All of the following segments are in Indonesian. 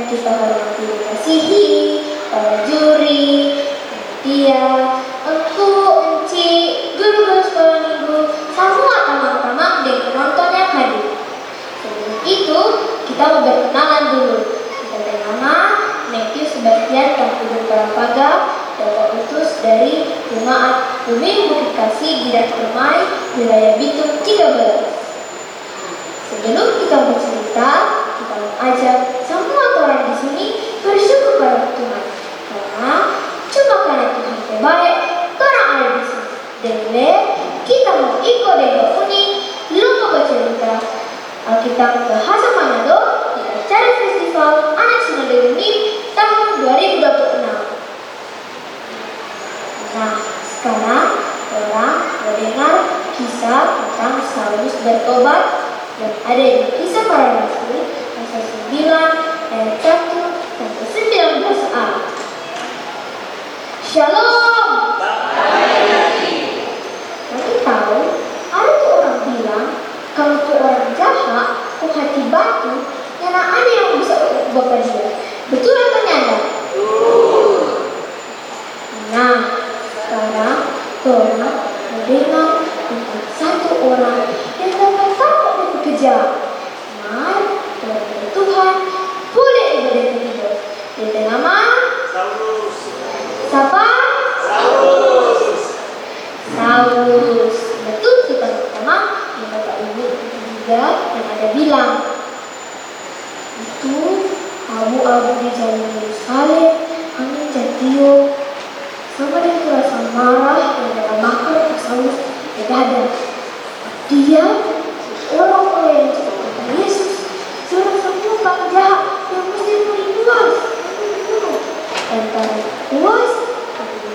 kita hormati dikasihi, para juri, dia, engku, enci, guru-guru sekolah minggu, semua teman-teman dan penonton yang hadir. Sebelum itu, kita mau berkenalan dulu. Kita bernama Matthew Sebastian Kampung Prapaga, Bapak Utus dari Jemaat Bumi Bukit Kasih Gidat Permai, wilayah Bitung 13. Sebelum kita bercerita, kita mengajak semua orang di sini bersyukur pada Tuhan. Karena cuma karena Tuhan terbaik, orang ada di sini. Dan kita mau ikut dengan kuning, lomba baca cerita Alkitab Bahasa Manado di acara Festival Anak Sinode Unik tahun 2026. Nah, sekarang orang mendengar kisah tentang Saulus bertobat yang ada di Kisah Para Rasul pasal 9 ayat 1 sampai 19a. Shalom. Nanti tahu ada tuh orang bilang kalau tuh orang jahat, kok hati batu, karena ada yang bisa ubah dia. Betul atau nyata? Nah, sekarang orang mendengar tentang satu orang yang dapat takut dan kejam. Mari Tuhan boleh ibadah ketiga. Dia nama Saulus. Siapa? Saulus. Betul kita pertama yang Bapak Ibu juga yang ada bilang itu abu-abu di jalan Yerusalem, angin jatiup, sama dia terasa marah dan dalam makhluk Saulus berada. Dia orang-orang yang cepat kepada Yesus, seorang semua orang jahat yang mesti dibunuh. Dan para puas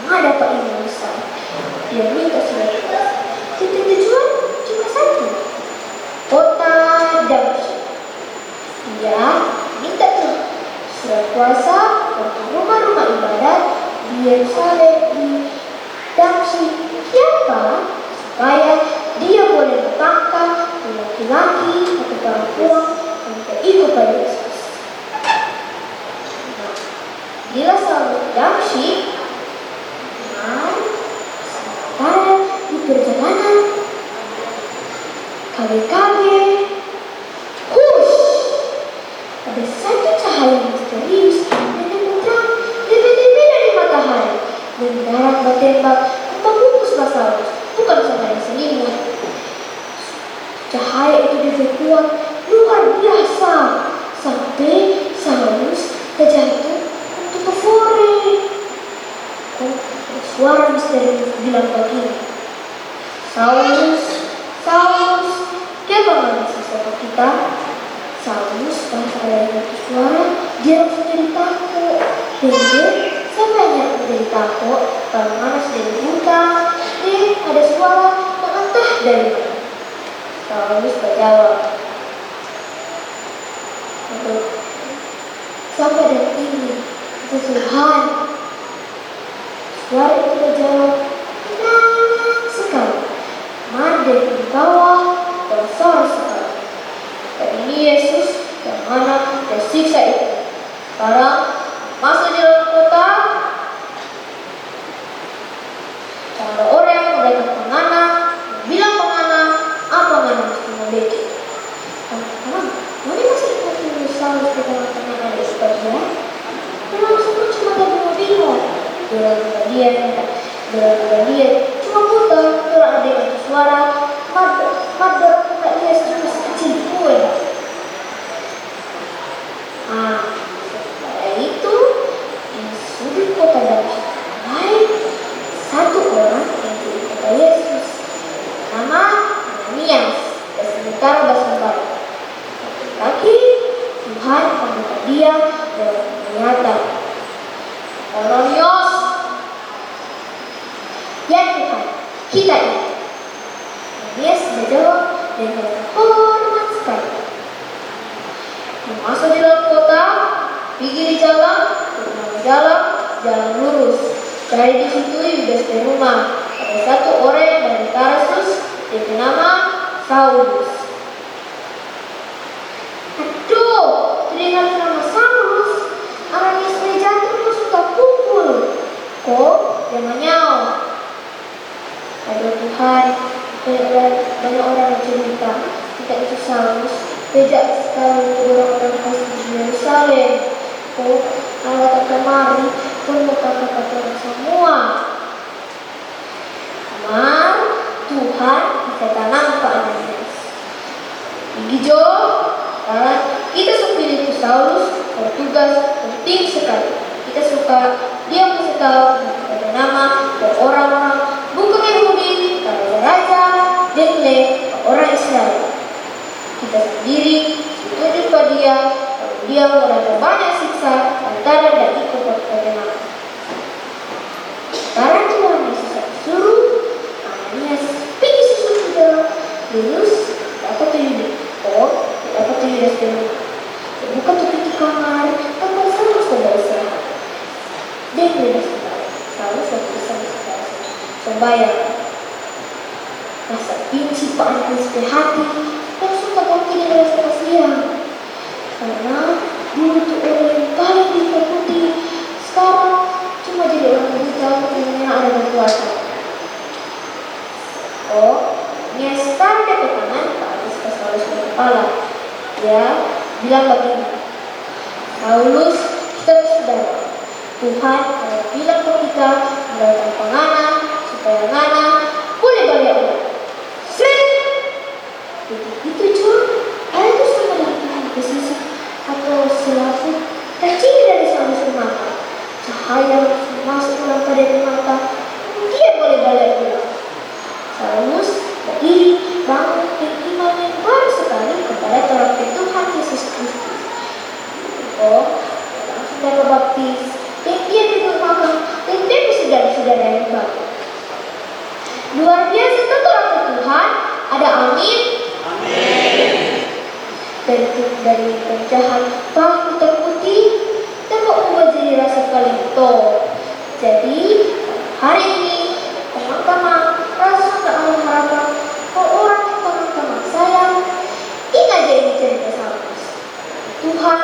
menghadap Pak Imam besar. Dia minta surat kuasa. Titik tujuan cuma satu, kota Damsyik. Dia minta tuh surat kuasa untuk rumah-rumah ibadat di Yerusalem di Damsyik. Siapa? Supaya dia boleh bertangkap laki-laki atau perempuan untuk ikut pada Yesus. Nah, bila Saulus Damsyik, sementara di perjalanan, kaget-kaget, hush, ada satu cahaya misterius yang menerang lebih-lebih dari matahari dan mendarat bertembak membungkus Saulus, bukan saja selimut. Cahaya itu juga kuat luar biasa sampai Saulus terjatuh untuk euforia. Suara misterius bilang begini, Saulus, Saulus, bagaimana sesama kita? Saulus pas ada satu suara, dia langsung jadi takut. Dan sampainya menjadi takut, bagaimana sudah dibuka, ada suara yang entah dari mana. Saulus berjawab, sampai detik ini, Tuhan. Suara itu berjawab, tenang sekali. Mandi di bawah besar sekali. Dan ini Yesus yang mana tersiksa itu. Sekarang masuk di dalam kota. Ada orang yang mereka pengana, bilang pengana, apa pengana mesti membeki. Teman-teman, mana masih ingat ini Saulus di tengah-tengah ada sebagian? Memang semua cuma tadi bingung. Dia cuma putar, terus ada suara mada tak dia cuma sekecil kue. Setelah itu di sudut kota Damsyik lain satu orang yang diikut Yesus, nama Ananias, dan sementara bersembahyang. Laki Tuhan membuka dia dan menyatakan, Ananias, ya Tuhan, kita ini. Ananias menjawab dengan hormat sekali. Masuk di dalam kota, pergi di jalan, jalan lurus. Dari di situ Yudas di rumah. Ada satu orang yang dari Tarsus, dia bernama Saulus. Aduh, teringat nama Saulus. Saulus, beda sekali orang-orang Kristen di Yerusalem. Oh, lewat kemari penuh kata-kata semua. Amar Tuhan kita nampak Ananias. Begitu, karena kita sepilih itu Saulus bertugas penting sekali. Kita suka dia kasih tahu ada nama orang-orang bukan Yahudi, tapi raja dan orang Israel. Kita sendiri setuju pada dia, kalau dia mendapat banyak siksa lantaran dan ikut berkebenaran. Karena Tuhan Yesus suruh Ananias pergi susu dalam Yesus dapat tujuh dapat tujuh dari bukan tuh pintu kamar, tempat Saulus sedang istirahat. Dia tidak sedang Saulus sedang istirahat. Sembayang. Rasa benci Pak Ananias di hati langsung terganti dengan rasa kasihan. Karena dulu itu orang yang paling ditakuti, sekarang cuma jadi orang buta yang ada berkuasa. Oh, Nyestar dari tangan ke atas ke Saulus kepala. Dia bilang begini, Saulus, kita saudara. Tuhan bilang ke kita mendatang pengana supaya ngana boleh balik ulang. Itu cuma ada itu sama dengan pesisir atau selaput kecil dari Saulus ke mata. Cahaya masuk dalam pada mata, dia boleh balik ulang. Saulus berdiri bangun dan iman yang baru sekali kepada Tuhan Tuhan Yesus Kristus. Oh, langsung dia baptis dan dia dimakan dan dia saudara-saudara yang baru. Luar biasa Tuhan Tuhan, ada amin. Dari penjahat paling hitam putih dapat ubah jadi rasa paling toh. Jadi hari ini teman-teman rasa tak mengharapkan orang yang teman-teman sayang ingat aja ini cerita Saulus. Tuhan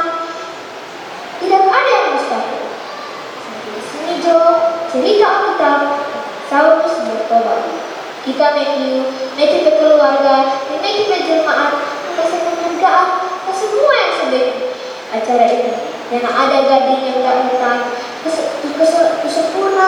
tidak ada yang mustahil. Sampai sini Jo cerita kita Saulus bertobat. Kita Matthew ke keluarga, Matthew ke jemaat, kasih penghargaan ke semua yang sedang acara ini. Yang ada gading yang tak datang, kesempurna